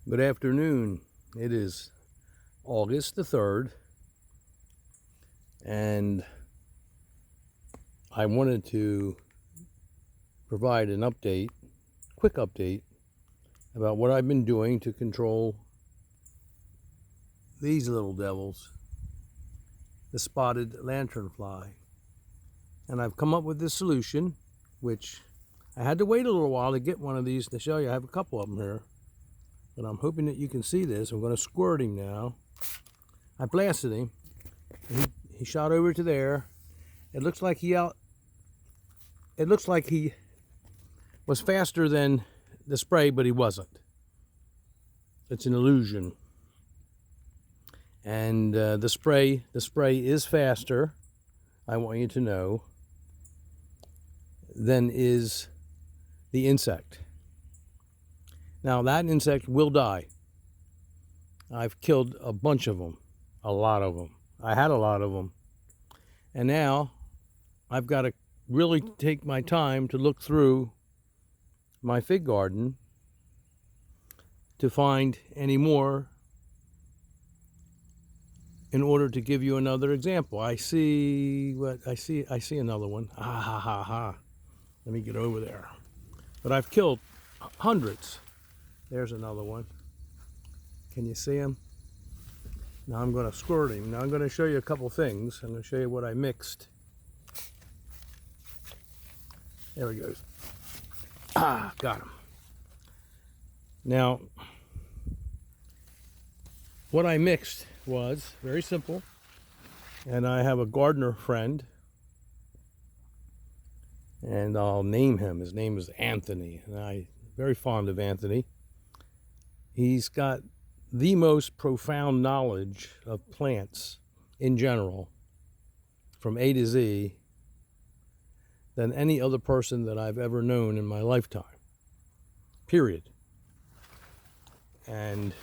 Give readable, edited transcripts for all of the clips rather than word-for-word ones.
Good afternoon. It is August the 3rd, and I wanted to provide an update, quick update, about what I've been doing to control these little devils, the spotted lanternfly. And I've come up with this solution, which I had to wait a little while to get one of these to show you. I have a couple of them here. But I'm hoping that you can see this. I'm going to squirt him now. I blasted him. He shot over to there. It looks like he was faster than the spray, but he wasn't. It's an illusion. And the spray is faster, I want you to know, than is the insect. Now that insect will die. I've killed a bunch of them, a lot of them. I had a lot of them. And now I've got to really take my time to look through my fig garden to find any more in order to give you another example. I see another one. Ah, ha, ha, ha. Let me get over there. But I've killed hundreds. There's another one. Can you see him? Now I'm going to squirt him. Now I'm going to show you a couple things. I'm going to show you what I mixed. There he goes. Ah, got him. Now, what I mixed was very simple. And I have a gardener friend. And I'll name him. His name is Anthony. And I'm very fond of Anthony. He's got the most profound knowledge of plants in general, from A to Z, than any other person that I've ever known in my lifetime. Period. And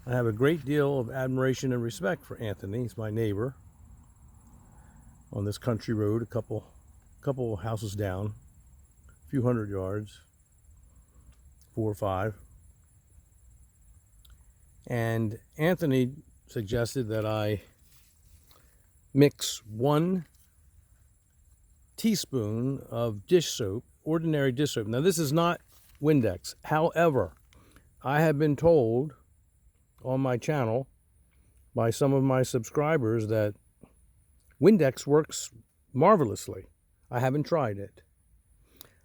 I have a great deal of admiration and respect for Anthony. He's my neighbor on this country road, a couple houses down, a few hundred yards, 4 or 5. And Anthony suggested that I mix 1 teaspoon of dish soap, ordinary dish soap. Now this is not Windex. However, I have been told on my channel by some of my subscribers that Windex works marvelously. I haven't tried it.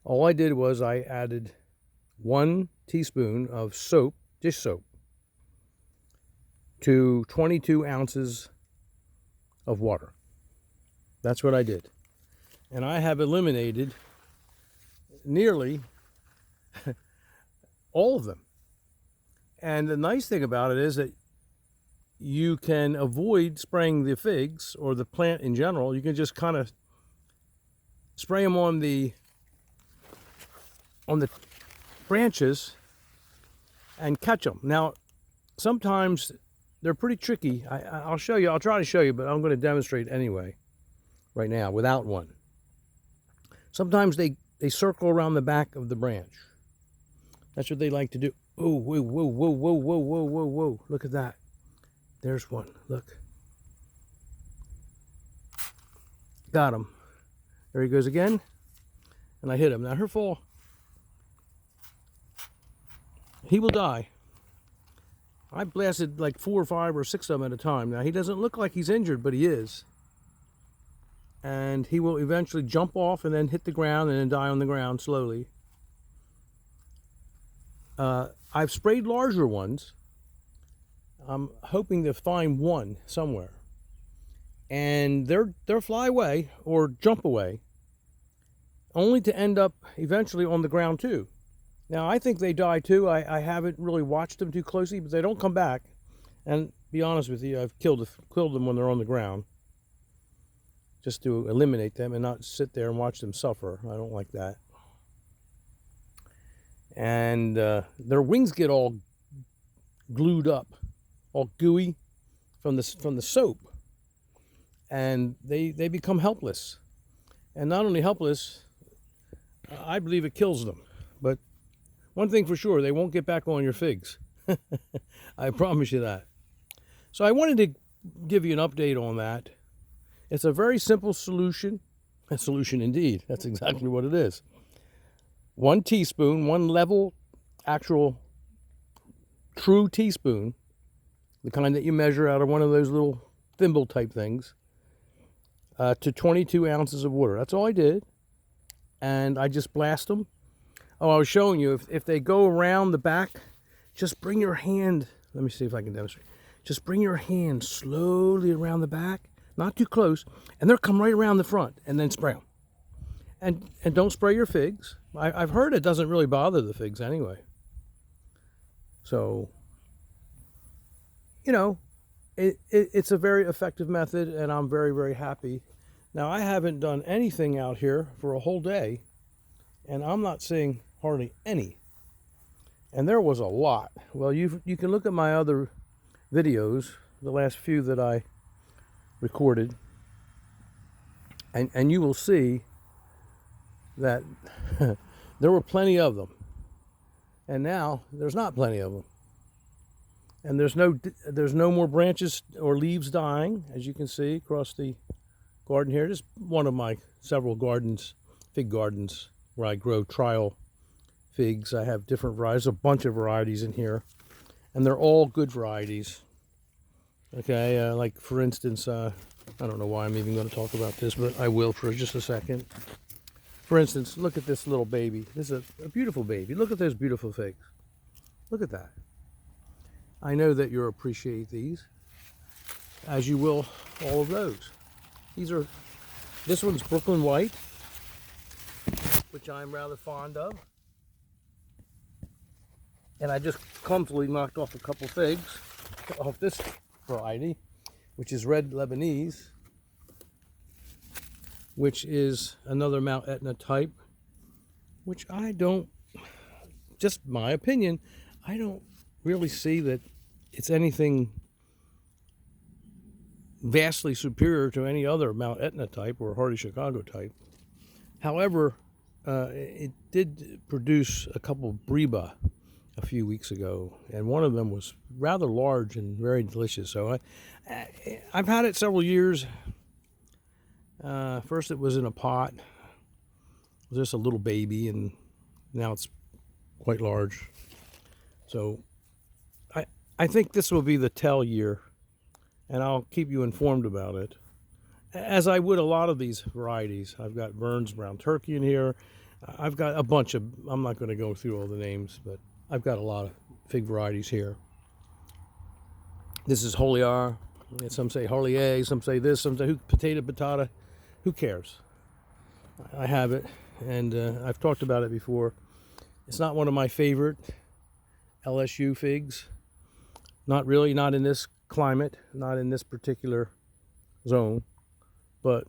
All I did was I added 1 teaspoon of soap, dish soap, to 22 ounces of water. That's what I did. And I have eliminated nearly all of them. And the nice thing about it is that you can avoid spraying the figs or the plant in general. You can just kind of spray them on the branches and catch them. Now, sometimes they're pretty tricky. I'll show you. I'll try to show you, but I'm going to demonstrate anyway right now without one. Sometimes they circle around the back of the branch. That's what they like to do. Oh, whoa, whoa, whoa, whoa, whoa, whoa, whoa, whoa. Look at that. There's one. Look. Got him. There he goes again. And I hit him. Now, her fall. He will die. I blasted like 4 or 5 or 6 of them at a time. Now, he doesn't look like he's injured, but he is. And he will eventually jump off and then hit the ground and then die on the ground slowly. I've sprayed larger ones. I'm hoping to find one somewhere. And they'll fly away or jump away, only to end up eventually on the ground too. Now, I think they die too. I haven't really watched them too closely, but they don't come back. And be honest with you, I've killed them when they're on the ground, just to eliminate them and not sit there and watch them suffer. I don't like that. And their wings get all glued up, all gooey from the soap, and they become helpless. And not only helpless, I believe it kills them. But One thing for sure, they won't get back on your figs. I promise you that. So I wanted to give you an update on that. It's a very simple solution. A solution indeed. That's exactly what it is. 1 teaspoon, one level, actual, true teaspoon, the kind that you measure out of one of those little thimble type things, to 22 ounces of water. That's all I did. And I just blast them. Oh, I was showing you, if they go around the back, just bring your hand, let me see if I can demonstrate. Just bring your hand slowly around the back, not too close, and they'll come right around the front, and then spray them. And don't spray your figs. I've heard it doesn't really bother the figs anyway. So, you know, it's a very effective method, and I'm very, very happy. Now, I haven't done anything out here for a whole day, and I'm not seeing hardly any. And there was a lot. Well, you can look at my other videos, the last few that I recorded, and you will see that there were plenty of them. And now there's not plenty of them. And there's no more branches or leaves dying, as you can see across the garden here. Just one of my several gardens, fig gardens, where I grow trial figs. I have different varieties, a bunch of varieties in here, and they're all good varieties. Okay, like for instance, I don't know why I'm even going to talk about this, but I will for just a second. For instance, look at this little baby. This is a beautiful baby. Look at those beautiful figs. Look at that. I know that you'll appreciate these, as you will all of those. This one's Brooklyn White, which I'm rather fond of. And I just clumsily knocked off a couple figs off this variety, which is Red Lebanese, which is another Mount Etna type, which I don't, just my opinion, I don't really see that it's anything vastly superior to any other Mount Etna type or Hardy Chicago type. However, it did produce a couple Breba a few weeks ago, and one of them was rather large and very delicious. So I've had it several years. First it was in a pot. It was just a little baby, and now it's quite large. So I think this will be the tell year, and I'll keep you informed about it, as I would a lot of these varieties. I've got Vern's Brown Turkey in here. I've got a bunch of, I'm not going to go through all the names, but I've got a lot of fig varieties here. This is Holiar. Some say Holier, some say this, some say potato patata. Who cares? I have it, and I've talked about it before. It's not one of my favorite LSU figs. Not really, not in this climate, not in this particular zone, but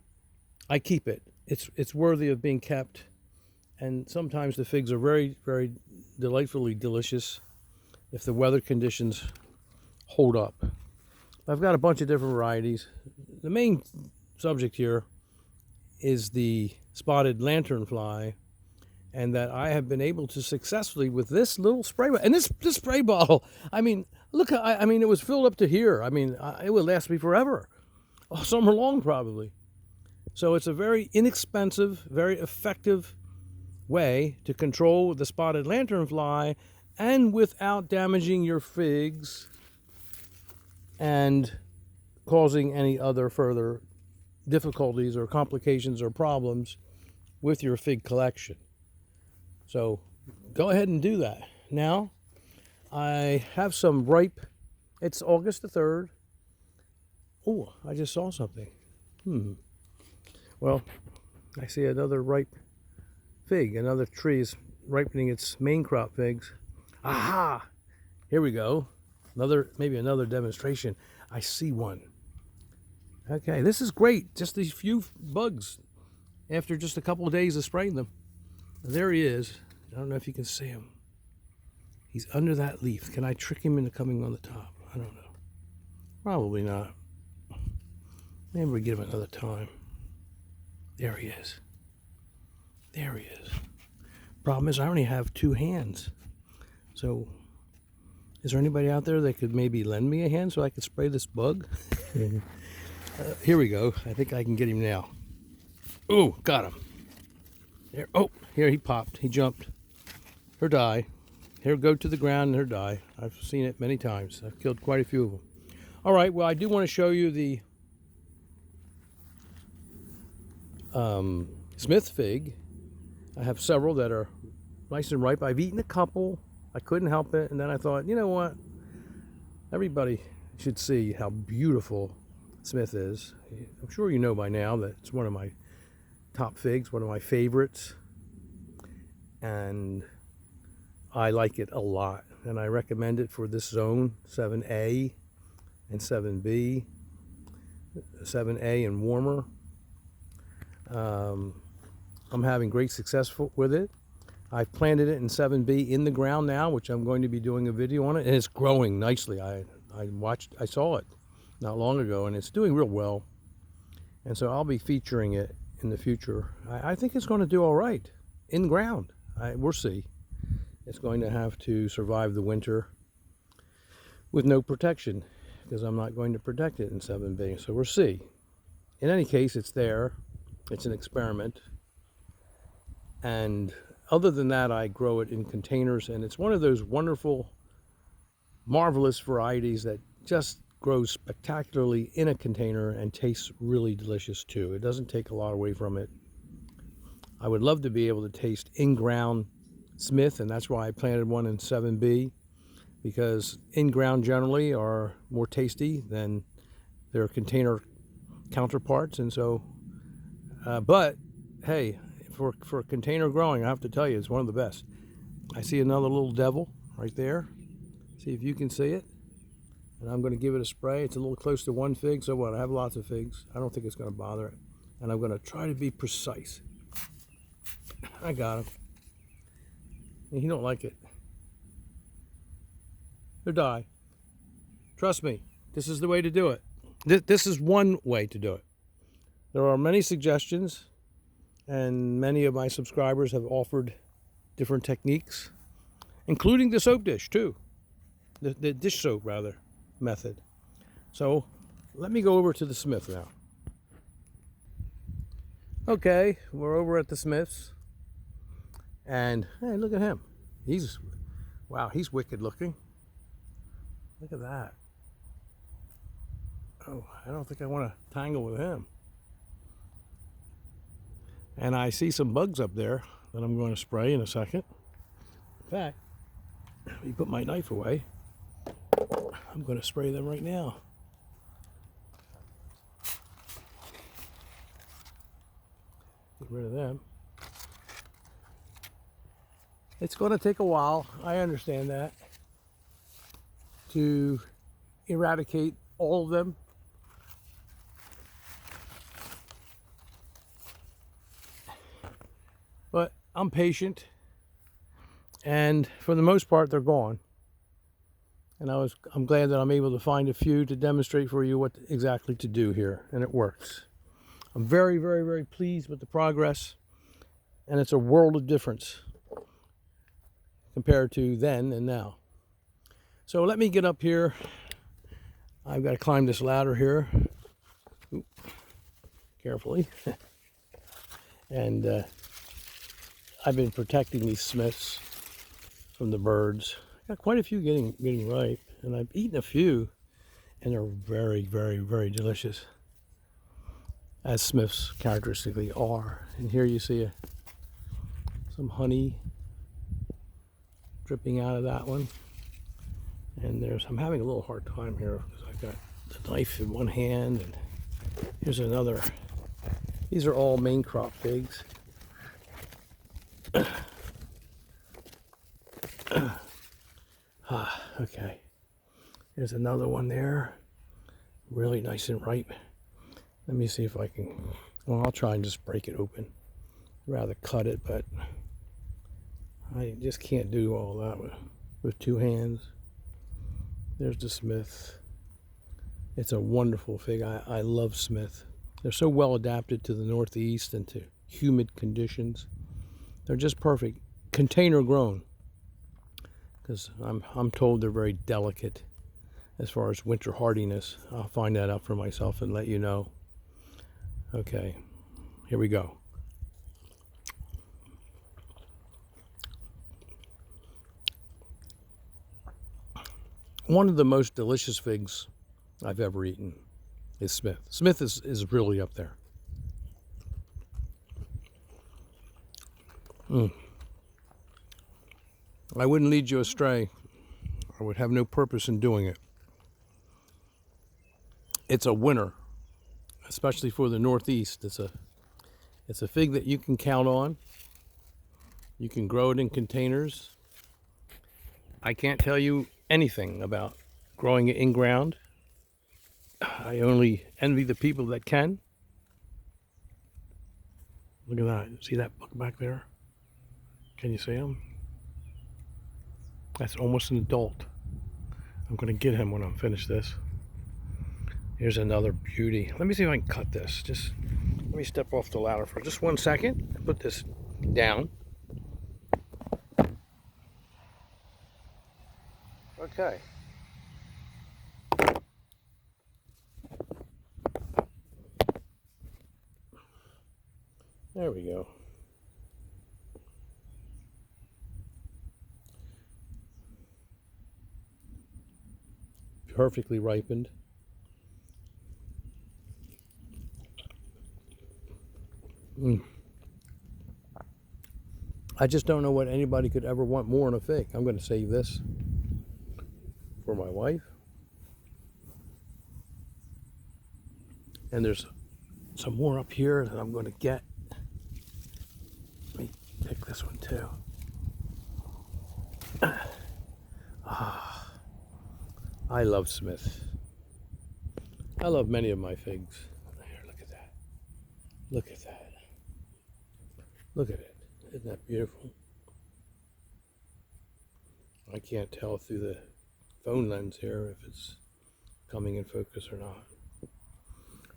I keep it. It's worthy of being kept, and sometimes the figs are very, very delightfully delicious if the weather conditions hold up. I've got a bunch of different varieties. The main subject here is the Spotted Lanternfly, and that I have been able to successfully, with this little spray bottle, and this spray bottle, I mean, look, I mean, it was filled up to here. I mean, it would last me forever, all summer long probably. So it's a very inexpensive, very effective way to control the spotted lanternfly, and without damaging your figs and causing any other further difficulties or complications or problems with your fig collection. So go ahead and do that. Now, I have some ripe, it's August the 3rd. Oh, I just saw something. Well, I see another ripe fig. Another tree is ripening its main crop figs. Aha! Here we go. Maybe another demonstration. I see one. Okay, this is great. Just these few bugs after just a couple of days of spraying them. There he is. I don't know if you can see him. He's under that leaf. Can I trick him into coming on the top? I don't know. Probably not. Maybe we give him another time. There he is. There he is. Problem is, I only have two hands. So, is there anybody out there that could maybe lend me a hand so I could spray this bug? Here we go. I think I can get him now. Oh, got him. There. Oh, here he popped. He jumped. Her die. Here, go to the ground and her die. I've seen it many times. I've killed quite a few of them. All right, well, I do want to show you the Smith fig. I have several that are nice and ripe. I've eaten a couple. I couldn't help it. And then I thought, you know what? Everybody should see how beautiful Smith is. I'm sure you know by now that it's one of my top figs, one of my favorites. And I like it a lot. And I recommend it for this zone, 7A and 7B. 7A and warmer. I'm having great success with it. I've planted it in 7B in the ground now, which I'm going to be doing a video on it, and it's growing nicely. I saw it not long ago, and it's doing real well. And so I'll be featuring it in the future. I think it's going to do all right in ground. We'll see. It's going to have to survive the winter with no protection because I'm not going to protect it in 7B. So we'll see. In any case, it's there. It's an experiment. And other than that, I grow it in containers, and it's one of those wonderful, marvelous varieties that just grows spectacularly in a container and tastes really delicious too. It doesn't take a lot away from it. I would love to be able to taste in-ground Smith, and that's why I planted one in 7B, because in-ground generally are more tasty than their container counterparts. And so, but hey, for container growing, I have to tell you, it's one of the best. I see another little devil right there. See if you can see it. And I'm going to give it a spray. It's a little close to one fig, so what? I have lots of figs. I don't think it's going to bother it. And I'm going to try to be precise. I got him. And he don't like it. Or die. Trust me, this is the way to do it. This is one way to do it. There are many suggestions, and many of my subscribers have offered different techniques, including the soap dish too. The dish soap, rather, method. So let me go over to the Smith now. Okay, we're over at the Smith's, and hey, look at him. Wow, he's wicked looking. Look at that. Oh, I don't think I want to tangle with him. And I see some bugs up there that I'm going to spray in a second. In fact, let me put my knife away. I'm going to spray them right now. Get rid of them. It's going to take a while, I understand that, to eradicate all of them. But I'm patient, and for the most part, they're gone. And I'm glad that I'm able to find a few to demonstrate for you what exactly to do here, and it works. I'm very, very, very pleased with the progress, and it's a world of difference compared to then and now. So let me get up here. I've got to climb this ladder here. Oop. Carefully. And I've been protecting these Smiths from the birds. Got quite a few getting ripe, and I've eaten a few, and they're very, very, very delicious, as Smiths characteristically are. And here you see some honey dripping out of that one. And I'm having a little hard time here because I've got the knife in one hand, and here's another. These are all main crop figs. Okay. There's another one there. Really nice and ripe. Let me see if I can. Well, I'll try and just break it open. I'd rather cut it, but I just can't do all that with two hands. There's the Smith. It's a wonderful fig. I love Smith. They're so well adapted to the Northeast and to humid conditions. They're just perfect. Container grown. because I'm told they're very delicate as far as winter hardiness. I'll find that out for myself and let you know. Okay, here we go. One of the most delicious figs I've ever eaten is Smith. Smith is really up there. I wouldn't lead you astray. I would have no purpose in doing it. It's a winner, especially for the Northeast. It's a fig that you can count on. You can grow it in containers. I can't tell you anything about growing it in ground. I only envy the people that can. Look at that. See that buck back there? Can you see him? That's almost an adult. I'm going to get him when I'm finished this. Here's another beauty. Let me see if I can cut this. Just let me step off the ladder for just 1 second and put this down. Okay. There we go. Perfectly ripened. I just don't know what anybody could ever want more in a fig. I'm going to save this for my wife. And there's some more up here that I'm going to get. Let me pick this one too. I love Smith. I love many of my figs. Here, look at that. Look at that. Look at it. Isn't that beautiful? I can't tell through the phone lens here if it's coming in focus or not.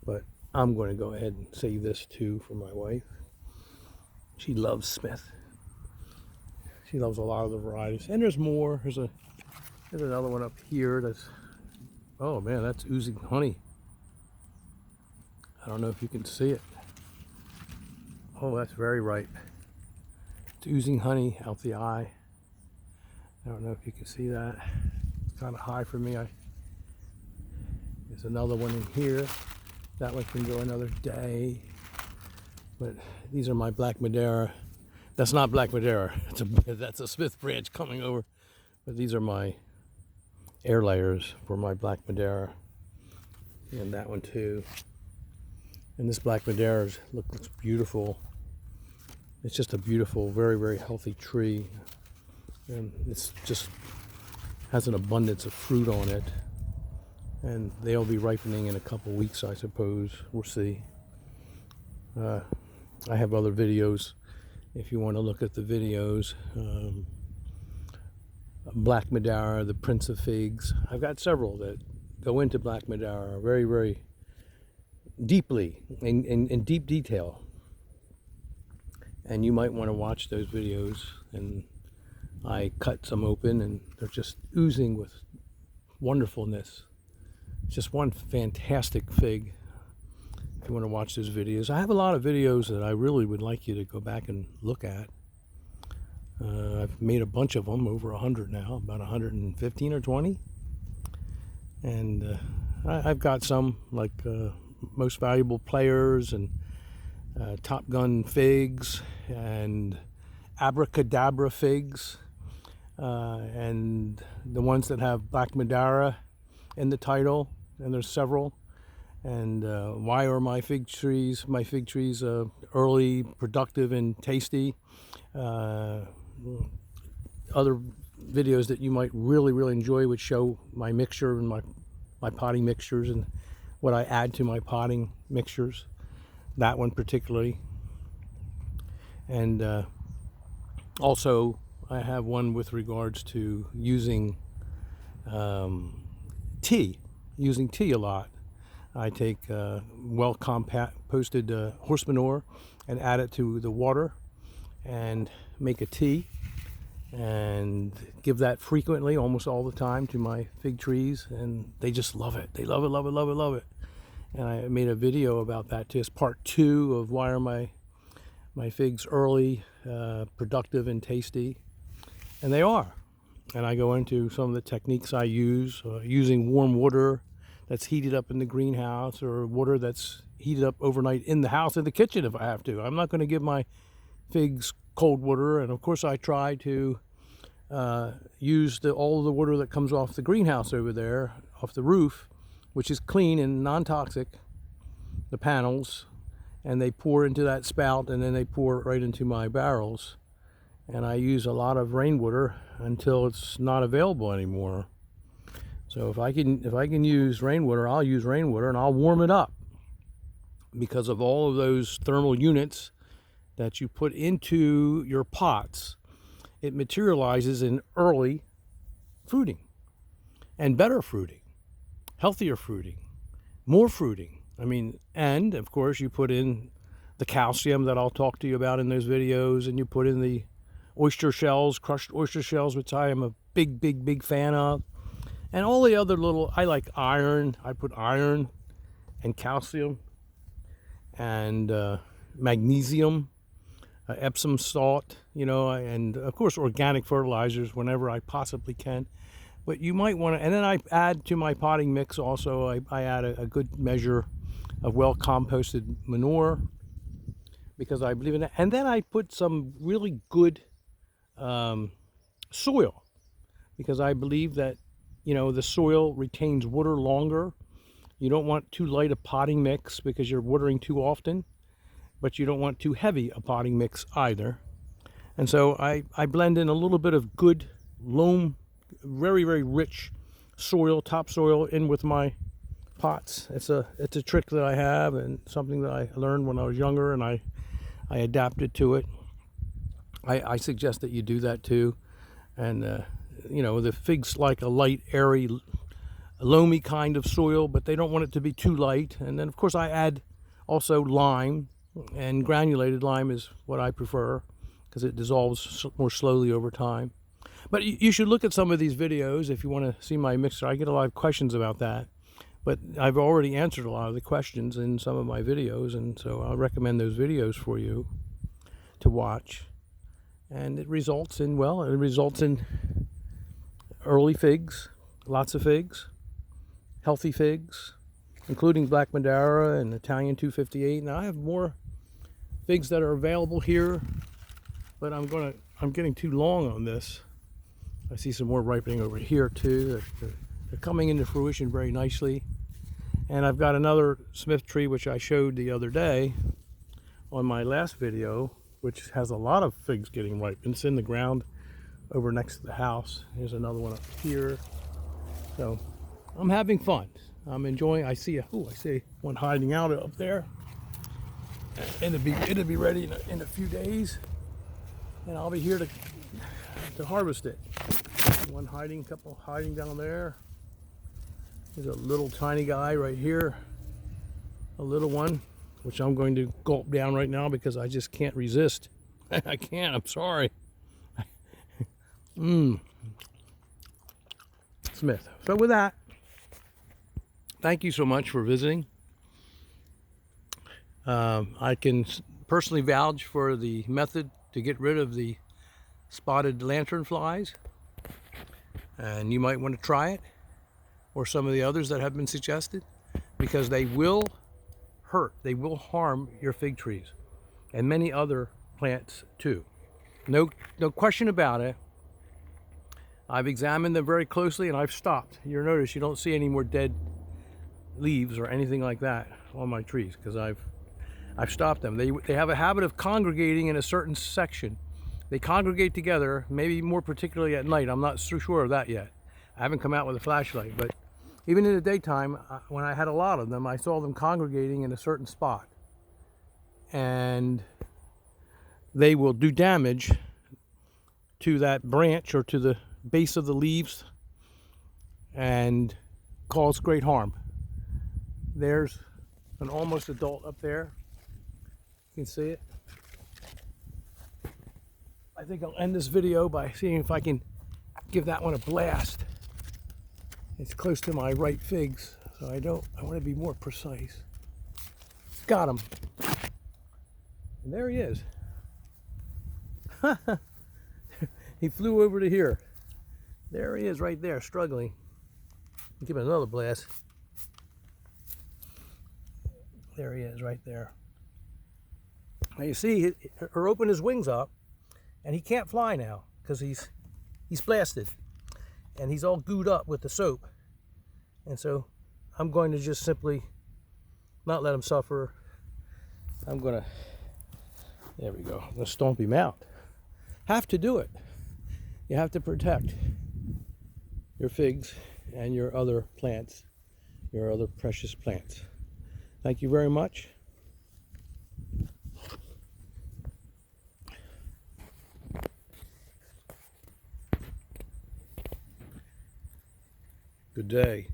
But I'm going to go ahead and save this too for my wife. She loves Smith. She loves a lot of the varieties. And there's more. There's another one up here that's, oh man, that's oozing honey. I don't know if you can see it. Oh, that's very ripe. It's oozing honey out the eye. I don't know if you can see that. It's kind of high for me. There's another one in here. That one can go another day. But these are my Black Madeira. That's not Black Madeira. That's a Smith branch coming over. But these are my air layers for my Black Madeira. And that one too. And this Black Madeira looks beautiful. It's just a beautiful, very, very healthy tree. And it's just has an abundance of fruit on it. And they'll be ripening in a couple weeks, I suppose. We'll see. I have other videos if you want to look at the videos. Black Madeira, the Prince of Figs. I've got several that go into Black Madeira very, very deeply, in deep detail. And you might want to watch those videos. And I cut some open and they're just oozing with wonderfulness. It's just one fantastic fig. If you want to watch those videos, I have a lot of videos that I really would like you to go back and look at. I've made a bunch of them, over 100 now, about 115 or 20. And I've got some like Most Valuable Players and Top Gun Figs and Abracadabra Figs, and the ones that have Black Madeira in the title, and there's several. And why are my fig trees early, productive, and tasty? Other videos that you might really, really enjoy would show my mixture and my potting mixtures and what I add to my potting mixtures. That one particularly. And also I have one with regards to using tea a lot. I take well composted horse manure and add it to the water and make a tea. and give that frequently, almost all the time, to my fig trees, and they just love it. They love it, love it, love it, love it. And I made a video about that too. It's part 2 of why are my figs early, productive, and tasty. And they are. And I go into some of the techniques I use, using warm water that's heated up in the greenhouse, or water that's heated up overnight in the house, in the kitchen if I have to. I'm not going to give my figs cold water. And of course I try to use all of the water that comes off the greenhouse over there, off the roof, which is clean and non-toxic, the panels, and they pour into that spout, and then they pour right into my barrels. And I use a lot of rainwater until it's not available anymore. So if I can use rainwater, I'll use rainwater, and I'll warm it up, because of all of those thermal units that you put into your pots. It materializes in early fruiting, and better fruiting, healthier fruiting, more fruiting. I mean, and of course you put in the calcium that I'll talk to you about in those videos, and you put in the oyster shells, crushed oyster shells, which I am a big fan of, and all the other little, I like iron. I put iron and calcium and magnesium, Epsom salt, and of course organic fertilizers whenever I possibly can. But you might want to, and then I add to my potting mix also, I add a good measure of well composted manure, because I believe in that. And then I put some really good soil, because I believe that the soil retains water longer. You don't want too light a potting mix because you're watering too often, but you don't want too heavy a potting mix either. And so I blend in a little bit of good loam, very rich soil, topsoil, in with my pots. It's a trick that I have, and something that I learned when I was younger, and I adapted to it. I suggest that you do that too. And the figs like a light, airy, loamy kind of soil, but they don't want it to be too light. And then of course I add also lime, and granulated lime is what I prefer, because it dissolves more slowly over time. But you should look at some of these videos if you want to see my mixer. I get a lot of questions about that, but I've already answered a lot of the questions in some of my videos, and so I'll recommend those videos for you to watch. And it results in early figs, lots of figs, healthy figs, including Black Madeira and Italian 258. Now I have more figs that are available here, but I'm getting too long on this. I see some more ripening over here too. They're coming into fruition very nicely. And I've got another Smith tree, which I showed the other day on my last video, which has a lot of figs getting ripe. It's in the ground over next to the house. Here's another one up here. So I'm having fun. I'm enjoying. I see one hiding out up there, and it'll be ready in a few days, and I'll be here to harvest it. Couple hiding down there. There's a little tiny guy right here, a little one, which I'm going to gulp down right now because I just can't resist. I can't. I'm sorry. Smith. So with that, thank you so much for visiting. I can personally vouch for the method to get rid of the spotted lanternflies, and you might want to try it, or some of the others that have been suggested, because they will hurt, they will harm your fig trees and many other plants too. No question about it. I've examined them very closely, and I've stopped. You'll notice you don't see any more dead leaves or anything like that on my trees, because I've stopped them. They have a habit of congregating in a certain section. They congregate together, maybe more particularly at night. I'm not so sure of that yet. I haven't come out with a flashlight, but even in the daytime, when I had a lot of them, I saw them congregating in a certain spot. And they will do damage to that branch or to the base of the leaves and cause great harm. There's an almost adult up there. You can see it. I think I'll end this video by seeing if I can give that one a blast. It's close to my right figs, so I want to be more precise. Got him. And there he is. He flew over to here. There he is right there, struggling. Give it another blast. There he is right there. Now you see, or open his wings up, and he can't fly now because he's blasted, and he's all gooed up with the soap. And so I'm going to just simply not let him suffer. I'm gonna, there we go, I'm gonna stomp him out. Have to do it. You have to protect your figs and your other plants, your other precious plants. Thank you very much. Good day.